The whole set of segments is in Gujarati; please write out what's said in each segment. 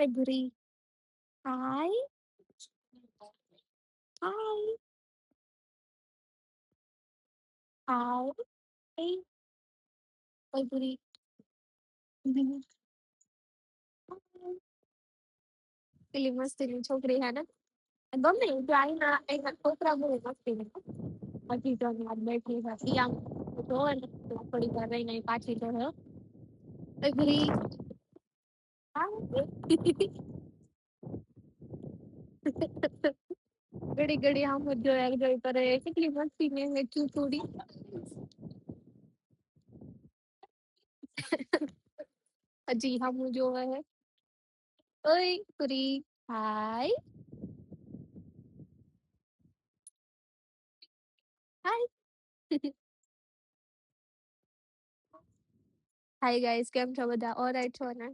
February. Hi. Hi. Hi. Hey. February. પેલી મસ્તીની છોકરી હે ને ગમે જો આઈના છોકરા બહુ મસ્તી ને હજી તો યાદ બેઠી છે ઈ આમ જોવે ને તો થોડી વાર રહીને પાછી તો એગ્રી ઘડી ઘડી આમ જ જોઈ કરે કેટલી મસ્તી ને ચૂચુડી હજી હમું જોવે હે ઓય કુરી હાય હાય હાય ગાઈસ કેમ છો બધા ઓલરાઈટ છો ને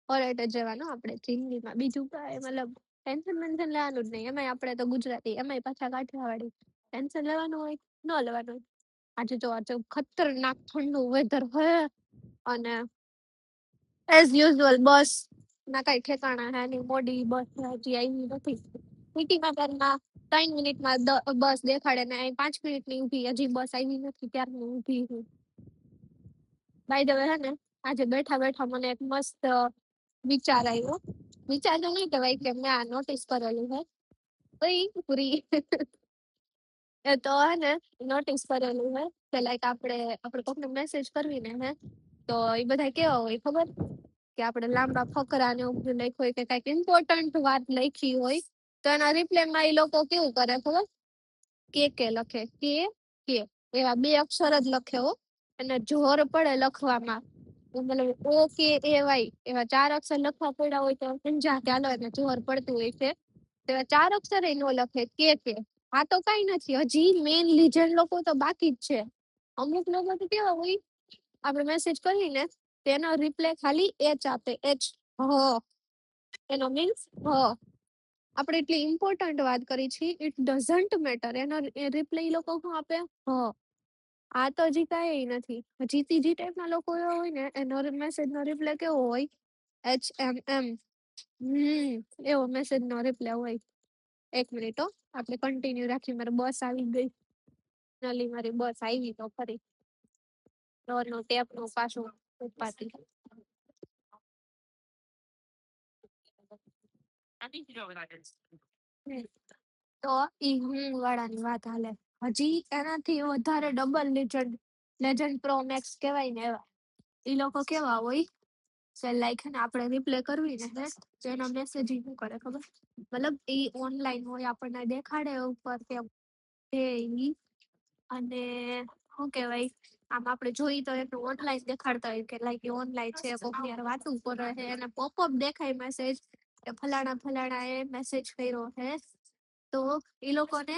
ઓલરાઈટ જ રહેવાનું આપણે જિંદગીમાં બીજું કાંઈ મતલબ ટેન્શન મેન્શન લેવાનું જ નહીં એમાંય આપણે તો ગુજરાતી એમાંય પાછા કાઠિયાવાડી ટેન્શન લેવાનું હોય ન લેવાનું હોય આજે તો આજે ખતરનાક ઠંડુ વેધર હે અને એઝ યુઝ્યુઅલ બસ ના કઈ ઠેકાણા હે નહીં મોડી બસ હજી આવી નથી સિટીમાં પહેલા 3 મિનિટમાં બસ દેખાડે ને અહીં 5 મિનિટની ઊભી હજી બસ આવી નથી ત્યારની ઊભી છું બાય ધ વે હે ને આજે બેઠા બેઠા મને એક મસ્ત વિચાર આવ્યો વિચાર તો નહીં કહેવાય કે મેં આ નોટિસ કરેલું હે ઓય પૂરી એ તો હે ને નોટિસ કરેલું હે કે લાઈક આપણે કોકને મેસેજ કરવી ને હે તો એ બધા કેવા હોય ખબર કે આપણે લાંબા ફકરા ને એવું લખ્યું હોય કે કઈક ઇમ્પોર્ટન્ટ વાત લખી હોય તો એના રિપ્લાયમાં એ લોકો કેવું કરે ખબર કે લખે કે એવા બે અક્ષર જ લખે હો અને જોર પડે લખવામાં મતલબ ઓ કે એ વાય એવા 4 અક્ષર લખવા પડ્યા હોય તો સમજા કે હાલો એને જોર પડતું હોય છે તો એવા 4 અક્ષર નો લખે કે આ તો કઈ નથી હજી મેન લીજેન્ડ લોકો તો બાકી જ છે અમુક લોકો તો કેવા હોય આપણે મેસેજ કરીને તેનો રિપ્લાય ખાલી એચ આપે એચ હ એનો મીન્સ હ આપણે એટલી ઇમ્પોર્ટન્ટ વાત કરી છે ઇટ ડઝન્ટ મેટર એનો રિપ્લાય લોકો શું આપે હ આ તો હજી કઈ નથી હજી ત્રીજી ટાઈપના લોકો એવા હોય ને એનો મેસેજ નો રિપ્લાય કેવો હોય HMM એવો મેસેજ નો રિપ્લાય હોય એક મિનિટ હો આપણે કન્ટિન્યુ રાખી મારે બસ આવી ગઈ નલી મારી બસ આવી તો ફરી નો ટેપ નો પાછું ઉપાતી હમ. તો ઈ હું વાળાની વાત હાલે હજી એનાથી વધારે ડબલ લેજન્ડ પ્રો મેક્સ કહેવાય ને એવા ઈ લોકો કેવા હોય કે લાઈક ને આપણે રિપ્લે કરવી ને તો એનો મેસેજ શું કરે ખબર મતલબ ઈ ઓનલાઈન હોય આપણને દેખાડે ઉપર કે ઈ અને શું કહેવાય આમ આપણે જોઈ તો એનું ઓનલાઈન દેખાડતા હોય કે લાઈક ઓનલાઈન છે કોકની હારે વાતું કરે છે એને પોપઅપ દેખાય મેસેજ કે ફલાણા ફલાણા એ મેસેજ કર્યો છે તો એ લોકોને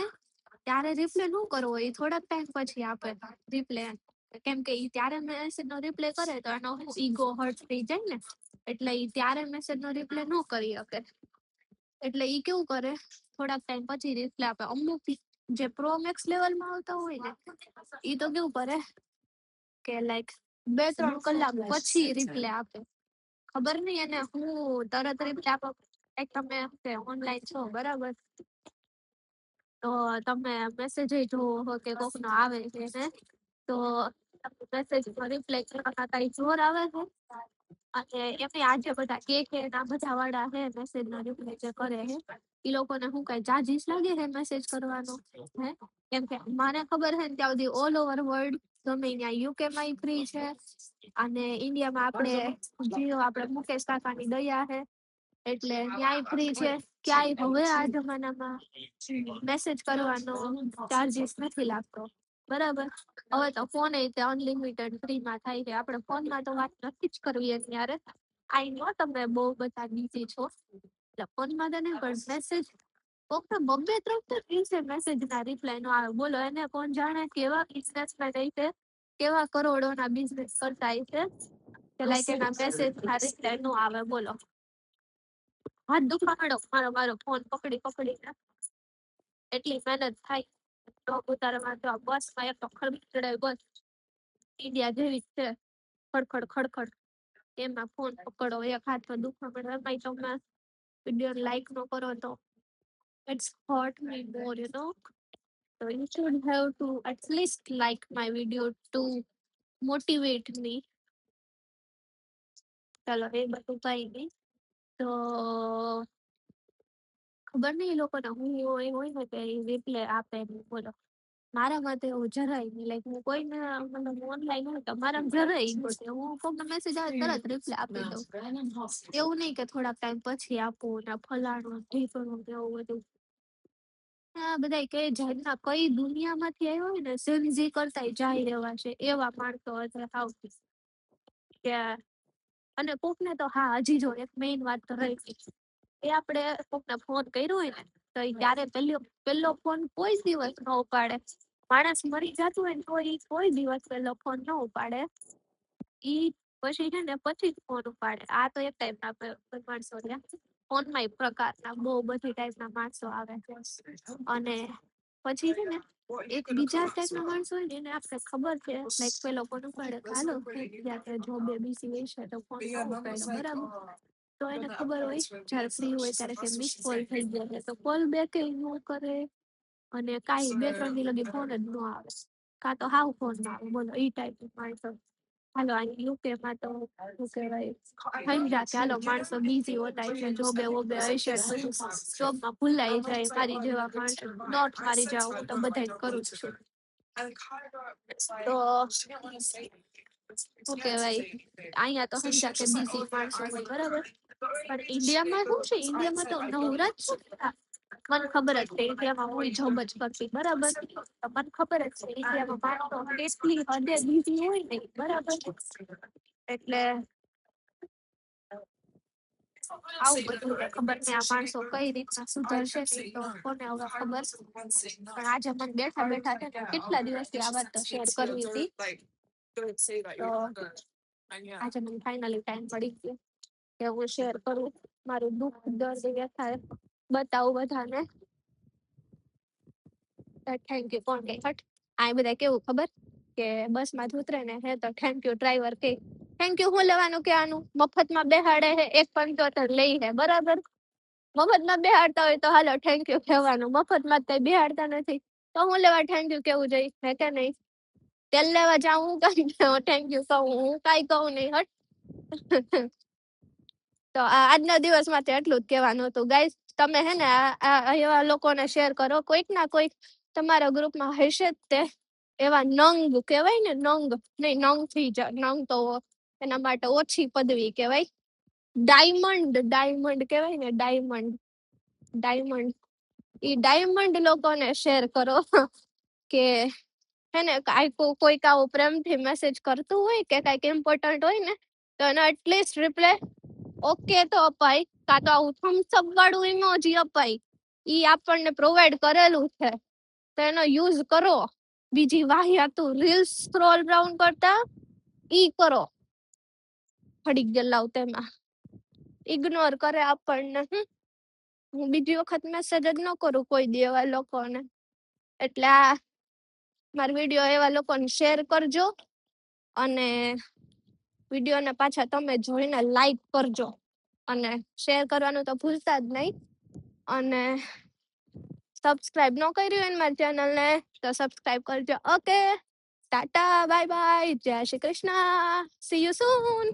ત્યારે રિપ્લે ન કરવો એ થોડાક ટાઈમ પછી આપે રિપ્લે કેમ કે ઈ ત્યારે મેસેજ નો રિપ્લે કરે તો એનો ઈગો હર્ટ થઈ જાય ને એટલે ઈ ત્યારે મેસેજ નો રિપ્લે ન કરી શકે એટલે ઈ કેવું કરે થોડાક ટાઈમ પછી રિપ્લે આપે અમુક જે પ્રો મેક્સ લેવલમાં આવતા હોય ને ઈ તો કેવું કરે કે લાઈક 2-3 કલાક પછી રિપ્લે આપે ખબર નહીં એને હું તરત રિપ્લે આપો એક તમે ઓનલાઈન છો બરાબર તો તમે મેસેજ જોવો કે કોક નો આવે છે ને તો મેસેજ રિપ્લાય કરવા કઈ જોર આવે છે અને એમે આજે બધા કે ના બધા વાળા હે મેસેજ નો રિપ્લાય જે કરે હે ઈ લોકોને હું કઈ ચાર્જીસ લાગે છે મેસેજ કરવાનો હે કેમ કે મને ખબર છે ને ત્યાં સુધી ઓલ ઓવર વર્લ્ડ ગમે ત્યાં યુકે માં ફ્રી છે અને ઇન્ડિયામાં આપણે જીઓ આપણે મુકેશ કાકાની દયા છે એટલે ન્યાય ફ્રી છે ક્યાંય હવે આ જમાનામાં મેસેજ કરવાનો ચાર્જીસ નથી લાગતો બરાબર હવે તો ફોન એ અનલિમિટેડ ફ્રી માં થાય છે આપણે ફોનમાં તો વાત નથી જ કરવી અત્યારે આઈ નો તમે બહુ બધા બીજી છો એટલે ફોનમાં તો નહીં પણ મેસેજ ફક્ત 2-3 દિવસે મેસેજ ના રિપ્લાય નો આવે બોલો એને કોણ જાણે કેવા બિઝનેસમેન છે કેવા કરોડોના બિઝનેસ કરતા છે કે લાઈક એના મેસેજ ના રિપ્લાય નો આવે બોલો હાથ દુખવા માંડો મારો ફોન પકડીને એટલી મહેનત થાય તો ઉતારવા તો બસ માં એક તો ખરબી ચડાય બસ ઇન્ડિયા જેવી જ છે ખડખડ ખડખડ એમાં ફોન પકડો, એક હાથમાં દુખવા મળે, એમાંય તમે વિડીયો લાઈક ન કરો તો it's hurt me more, you know. So you should have to at least like my video to motivate me. ચાલો એ બધું કઈ નહીં. તો ખબર નહીં એ લોકોને હું એ હોય ને કે રિપ્લે આપે ને બોલો. મારામાં તો એવું જરાય નહીં. લાઈક હું કોઈને મતલબ ઓનલાઈન હોય તો મારામાં જરાય ego છે. હું કોકનો મેસેજ આવે તરત રિપ્લે આપી દઉં. એવું નહીં કે થોડાક ટાઈમ પછી આપું ને ફલાણું ઢીકણું ને એવું બધું. આ બધાય કઈ જાતના કઈ દુનિયામાંથી આવ્યા હોય ને સિંઝી કરતાય જાય રહેવા છે એવા માણસો અત્યારે હાવ કે અને કોકને તો હા હજી જો એક મેઇન વાત તો રહી ગઈ. એ આપણે કોકને ફોન કર્યો હોય ને તો ઈ ત્યારે પેલો ફોન કોઈ જ દિવસ ન ઉપાડે. માણસ મરી જતું હોય ને તો ઈ કોઈ દિવસ પેલો ફોન ન ઉપાડે. ઈ પછી છે ને પછી જ ફોન ઉપાડે. આ તો એક ટાઈપના માણસો રહ્યા. ફોનમાં પ્રકારના બહુ બધી ટાઈપના માણસો આવે છે. અને પછી છે ને એક બીજા ટાઈપના માણસો હોય ને એને આપણે ખબર છે લાઈક પેલો ફોન ઉપાડે હાલો કે જોબે બીસી હશે તો ફોન ન ઉપાડે બરાબર. તો એને ખબર હોય જ્યારે ફ્રી હોય ત્યારે કે મિસ કોલ થઈ ગયો છે તો કોલ બેક ન કરે અને કાંઈ 2-3 દી લગી ફોન જ ન આવે. કાં તો હાવ ફોન ના આવે. બોલો ઈ ટાઈપનું માણસો. હાલો આ યુકેમાં તો શું કહેવાય સમજા કે હાલો માણસો બીઝી હોતા હશે જોબે વોબે હશે ને બધું જોબમાં ભૂલાઈ જાય મારી જેવા માણસો નોટ મારી જાવ હું તો બધાય કરું જ છું. તો શું કહેવાય અહીંયા તો સમજા કે બીઝી માણસો હોય બરાબર. પણ ઇન્ડિયામાં શું છે ઇન્ડિયામાં તો નવરા જ છે બધા. મને ખબર જ છે ઇન્ડિયામાં હું જોબ જ કરતી બરાબર. તો મને ખબર જ છે ઇન્ડિયામાં માણસો કેટલી હદે બીઝી હોય ને બરાબર. એટલે આવું બધું ને ખબર નહીં આ માણસો કઈ રીતના સુધરશે ને ઈ તો કોને હવે ખબર. પણ આજે મને બેઠા બેઠા છે ને કેટલા દિવસથી આ વાત તો શેર કરવી હતી. તો આજે મને ફાઇનલી ટાઈમ પડી ગયો કે હું શેર કરું મારું દુઃખ દર્દ વ્યથા બતાવું બધાને. થેન્ક યુ કોણ કઈ હટ આ બધા કેવું ખબર કે બસમાં ઉતરે ને હે તો થેન્ક યુ ડ્રાઈવર કે થેન્ક યુ હું લેવાનું કે આનું મફતમાં બેહાડે હે 1.75 લઈ હે બરાબર. મફતમાં બેહાડતા હોય તો હાલો થેન્ક યુ કહેવાનું. મફતમાં જ કઈ બેહાડતા નથી તો હું લેવા થેન્ક યુ કેવું જોઈએ હે કે નહીં. તેલ લેવા જાઉં હું કઈ થેન્ક યુ કહું હું કાંઈ કહું નહીં હટ. તો આજના દિવસ માટે એટલું જ કહેવાનું હતું ગાઈસ. તમે હે ને આ એવા લોકોને શેર કરો કોઈક ના કોઈક તમારા ગ્રુપમાં હશે જ તે એવા નંગ કહેવાય ને નંગ નહીં નંગ થઈ જાય નંગ તો એના માટે ઓછી પદવી કહેવાય. ડાયમંડ કહેવાય ને ડાયમંડ ઈ ડાયમંડ લોકોને શેર કરો કે હે ને કોઈક આવું પ્રેમથી મેસેજ કરતું હોય કે કાંઈક ઇમ્પોર્ટન્ટ હોય ને તો એને એટલીસ્ટ રિપ્લાય ઓકે તો અપાય કાં તો આવું થમ્સઅપ વાળું ઇમોજી અપાય. ઈ આપણને પ્રોવાઈડ કરેલું છે તો એનો યુઝ કરો. બીજી વાહિયાતું રીલ્સ સ્ક્રોલ ડાઉન કરતા ઈ કરો ફડી ગયેલા તેમાં ઇગ્નોર કરે આપણને. હું બીજી વખત મેસેજ જ ન કરું કોઈ દી એવા લોકોને. એટલે આ મારો વિડીયો એવા લોકોને શેર કરજો અને વિડીયોને પાછા તમે જોઈને લાઈક કરજો અને શેર કરવાનું તો ભૂલતા જ નહીં. અને સબસ્ક્રાઇબ ન કર્યું હોય ને મારી ચેનલને તો સબસ્ક્રાઇબ કરજો. ઓકે ટાટા બાય બાય જય Shri Krishna C you soon.